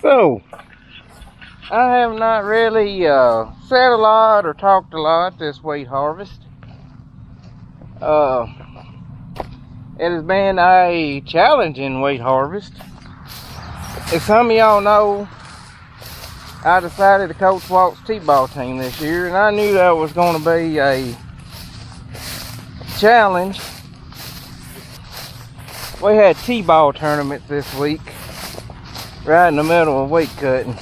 So, I have not really said a lot or talked a lot this wheat harvest. It has been a challenging wheat harvest. As some of y'all know, I decided to coach Walt's T-ball team this year, and I knew that was going to be a challenge. We had T-ball tournaments this week, right in the middle of wheat cutting.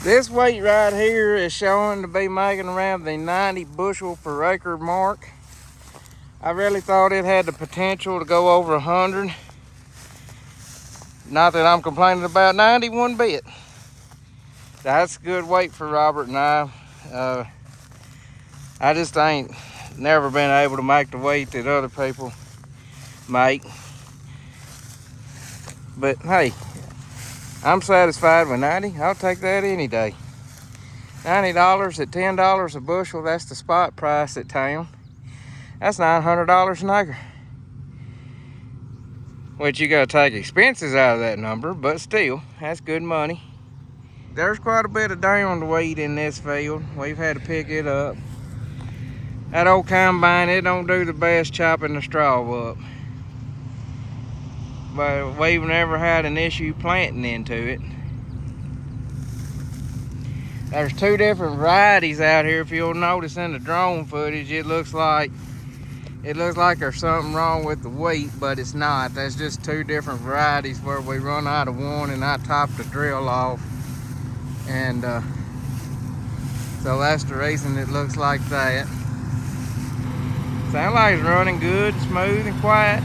This wheat right here is showing to be making around the 90 bushel per acre mark. I really thought it had the potential to go over 100. Not that I'm complaining about 90 one bit. That's good weight for Robert and I. I just ain't never been able to make the weight that other people make. But hey, I'm satisfied with 90. I'll take that any day. $90 at $10 a bushel, that's the spot price at town. That's $900 an acre. Which you gotta take expenses out of that number, but still, that's good money. There's quite a bit of downed wheat in this field. We've had to pick it up. That old combine, it don't do the best chopping the straw up. But we've never had an issue planting into it. There's two different varieties out here. If you'll notice in the drone footage, it looks like there's something wrong with the wheat, but it's not. That's just two different varieties where we run out of one and I top the drill off. And so that's the reason it looks like that. Sounds like it's running good, smooth and quiet.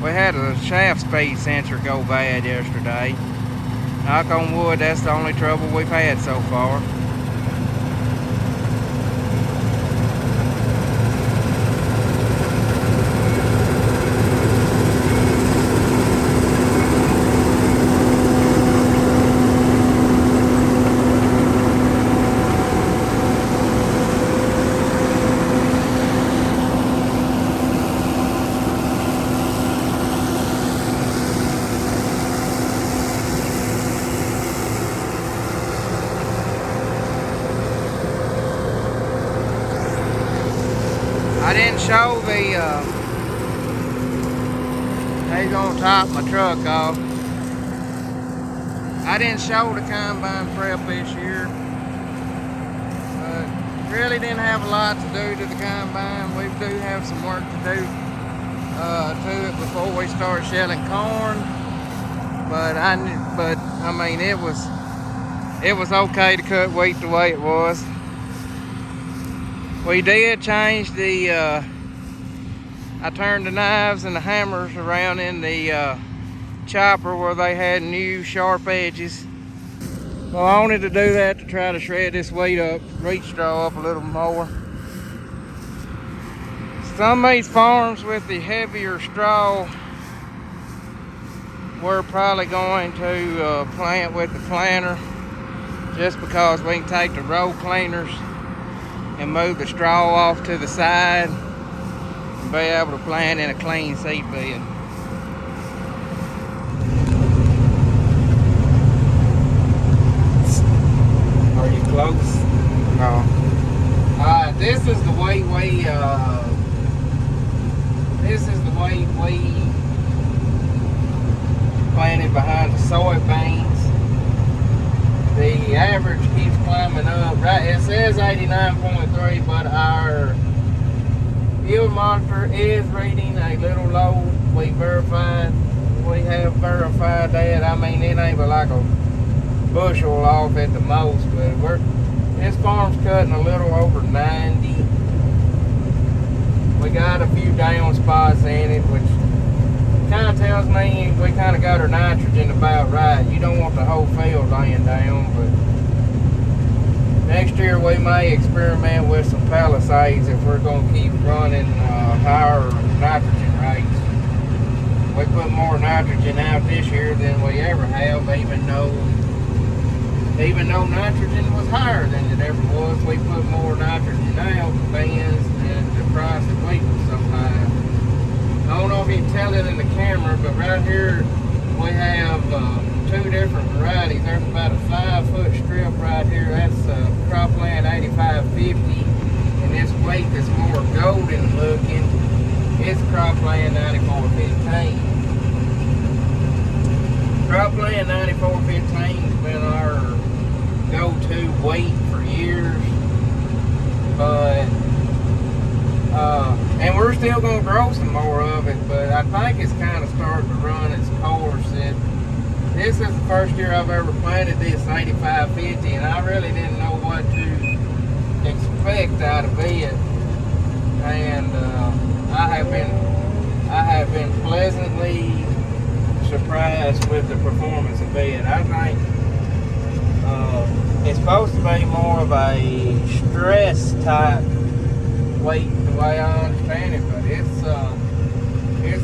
We had a shaft speed sensor go bad yesterday. Knock on wood, that's the only trouble we've had so far. I didn't show the, he's gonna top my truck off. I didn't show the combine prep this year. Really didn't have a lot to do to the combine. We do have some work to do to it before we start shelling corn. But I mean, it was okay to cut wheat the way it was. We did change the, I turned the knives and the hammers around in the chopper where they had new sharp edges. Well, I wanted to do that to try to shred this wheat straw up a little more. Some of these farms with the heavier straw, we're probably going to plant with the planter just because we can take the row cleaners and move the straw off to the side and be able to plant in a clean seed bed. Are you close? No. This is the way we planted behind the soybeans. The average keeps climbing up. Right, it says 89.3, but our monitor is reading a little low. We have verified that. I mean, it ain't but like a bushel off at the most, but this farm's cutting a little over 90. We got a few down spots in it, which kind of tells me we kind of got our nitrogen about right. You don't want the whole field laying down, but next year we may experiment with some palisades if we're going to keep running higher nitrogen rates. We put more nitrogen out this year than we ever have, even though nitrogen was higher than it ever was. We put more nitrogen out and the price of wheat was so high. I don't know if you can tell it in the camera, but right here we have two different varieties. There's about a 5-foot strip right here. That's Cropland 8550, and this wheat that's more golden looking, it's Cropland 9415. Cropland 9415's been our go-to wheat for years, but and we're still going to grow some more of it, but I think it's kind of starting to run its course. This is the first year I've ever planted this 8550, and I really didn't know what to expect out of it, and I have been pleasantly surprised with the performance of it. I think it's supposed to be more of a stress type weight, the way I understand it, but it's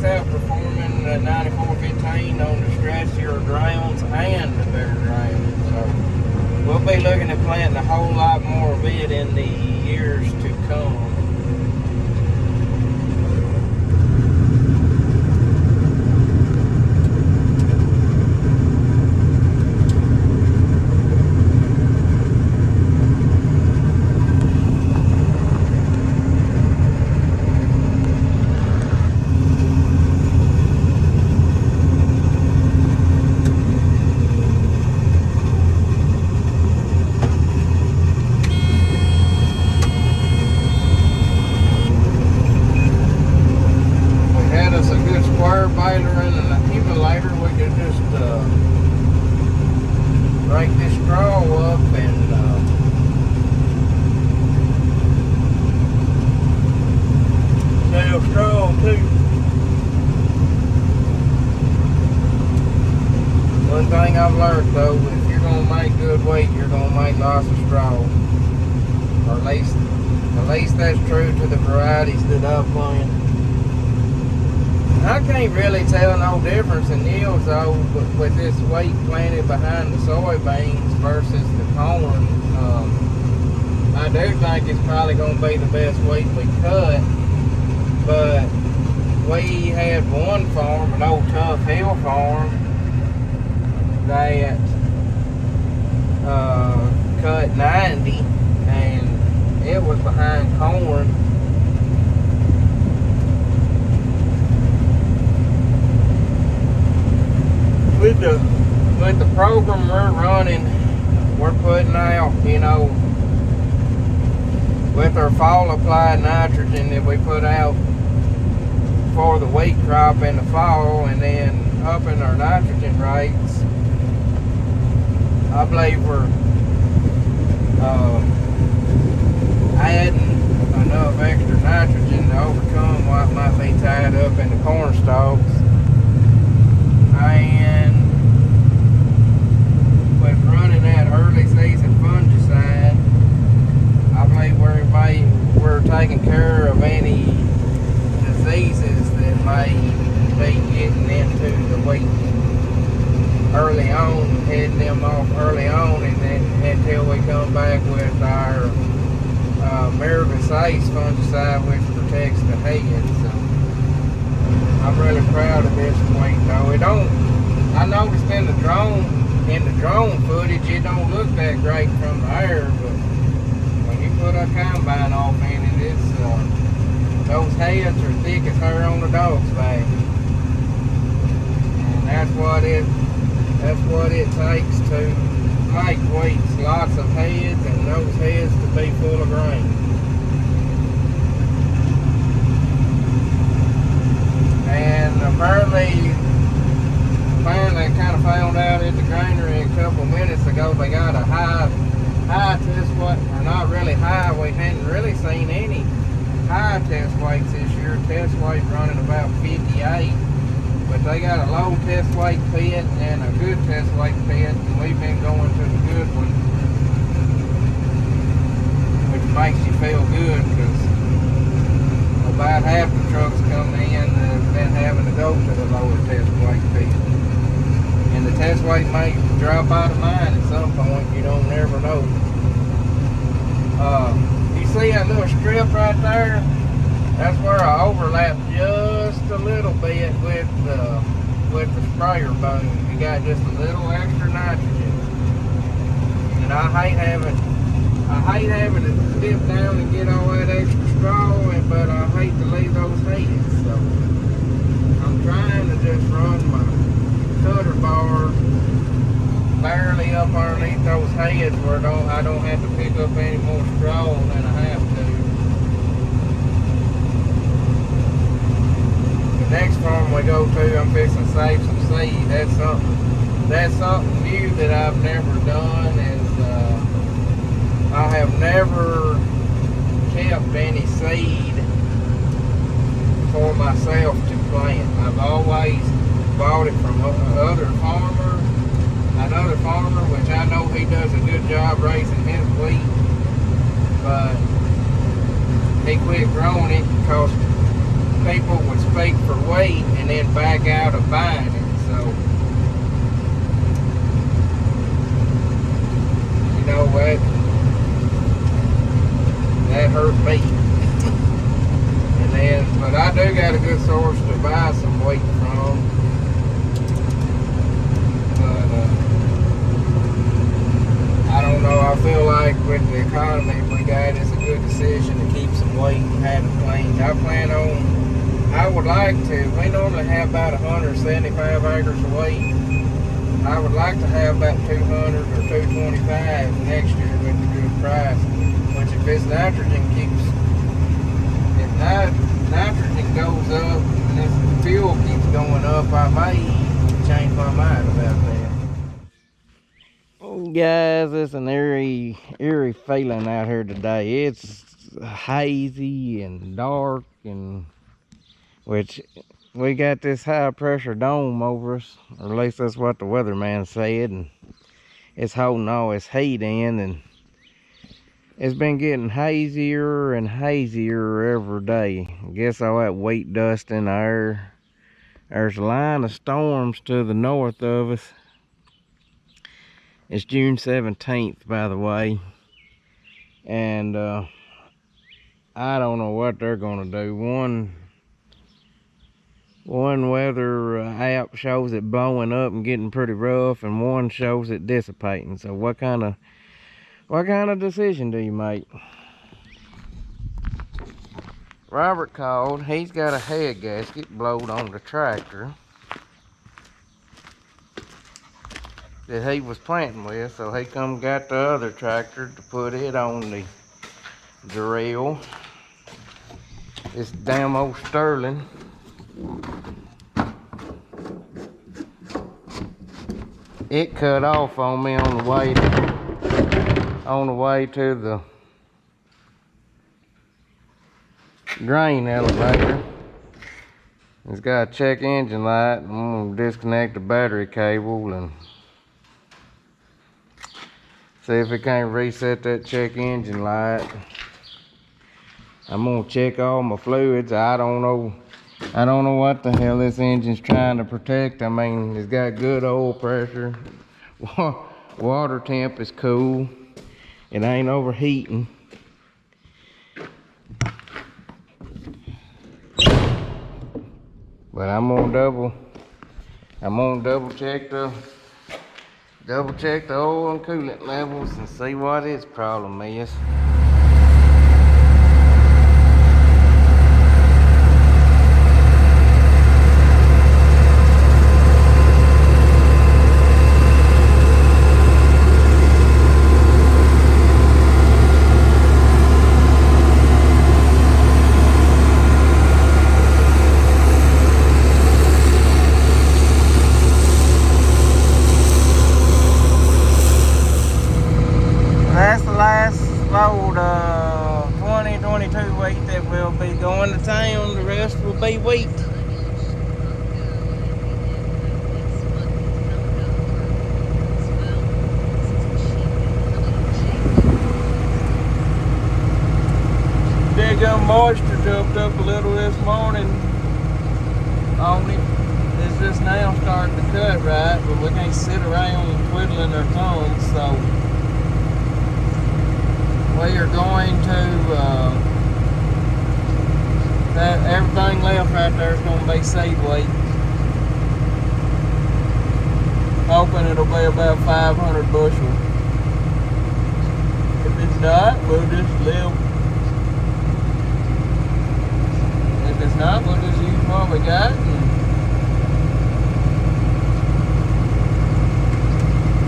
outperforming the 9415 on the stressier grounds and the better grounds. So we'll be looking at planting a whole lot more of it in the years to come. Break this straw up and sell straw too. One thing I've learned though, if you're gonna make good wheat, you're gonna make lots of straw. Or at least that's true to the varieties that I plant. I can't really tell no difference in yields though with this wheat planted behind the soybeans versus the corn. I do think it's probably going to be the best wheat we cut, but we had one farm, an old Tough Hill farm, that cut 90, and it was behind corn. With the program we're running, we're putting out, you know, with our fall applied nitrogen that we put out for the wheat crop in the fall, and then upping our nitrogen rates, I believe we're adding enough extra nitrogen to overcome what might be tied up in the corn stalks. And with running that early season fungicide, I believe we're taking care of any diseases that may be getting into the wheat early on, heading them off early on, and then until we come back with our Miravis Ace fungicide, which protects the head. So I'm really proud of this wheat though. I noticed in the drone footage, it don't look that great from the air, but when you put a combine off in it, those heads are thick as hair on the dog's back. And that's what it takes to make wheats. Lots of heads, and those heads to be full of grain. high test weights this year. Test weight running about 58. But they got a low test weight pit and a good test weight pit, and we've been going to the good one, which makes you feel good because about half the trucks come in have been having to go to the lower test weight pit. And the test weight may drop out of mine at some point, you don't never know. You see that little strip right there? That's where I overlap just a little bit with the sprayer boom. You got just a little extra nitrogen. And I hate having to dip down and get all that extra straw, but I hate to leave those heads. So I'm trying to just run my cutter bar barely up underneath those heads where I don't have to pick up any more straw than I have to. The next farm we go to, I'm fixing to save some seed. That's something new that I've never done. I have never kept any seed for myself to plant. I've always bought it from another farmer, which I know he does a good job raising his wheat, but he quit growing it because people would speak for weight and then back out of buying it. So, you know what? That hurt me. But I do got a good source to buy some wheat from. But I don't know. I feel like with the economy we got, it's a good decision to keep some wheat and have it cleaned. I would like to. We normally have about 175 acres of wheat. I would like to have about 200 or 225 next year with a good price. Which if this nitrogen nitrogen goes up and this fuel keeps going up, I may change my mind about that. Guys, it's an eerie feeling out here today. It's hazy and dark, and which we got this high pressure dome over us, or at least that's what the weatherman said, and it's holding all its heat in, and it's been getting hazier and hazier every day. I guess all that wheat dust in the air. There's a line of storms to the north of us. It's June 17th, by the way. And I don't know what they're going to do. One weather app shows it blowing up and getting pretty rough, and one shows it dissipating. So what kind of decision do you make? Robert called. He's got a head gasket blowed on the tractor that he was planting with, so he come got the other tractor to put it on the drill. This damn old Sterling. It cut off on me on the way to the grain elevator. It's got a check engine light. I'm gonna disconnect the battery cable and see if it can't reset that check engine light. I'm gonna check all my fluids. I don't know what the hell this engine's trying to protect. I mean, it's got good oil pressure. Water temp is cool. It ain't overheating. But I'm gonna double check the oil and coolant levels and see what its problem is. Load week that we'll be going to town. The rest will be wheat. Daggum moisture jumped up a little this morning on it. It's just now starting to cut right, but we can't sit around twiddling our thumbs, so we are going to everything left right there is going to be seed wheat. Hoping it'll be about 500 bushel. If it's not, we'll just live. If it's not, we'll just use what we got and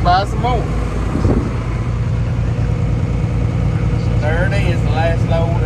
buy some more. There it is, the last load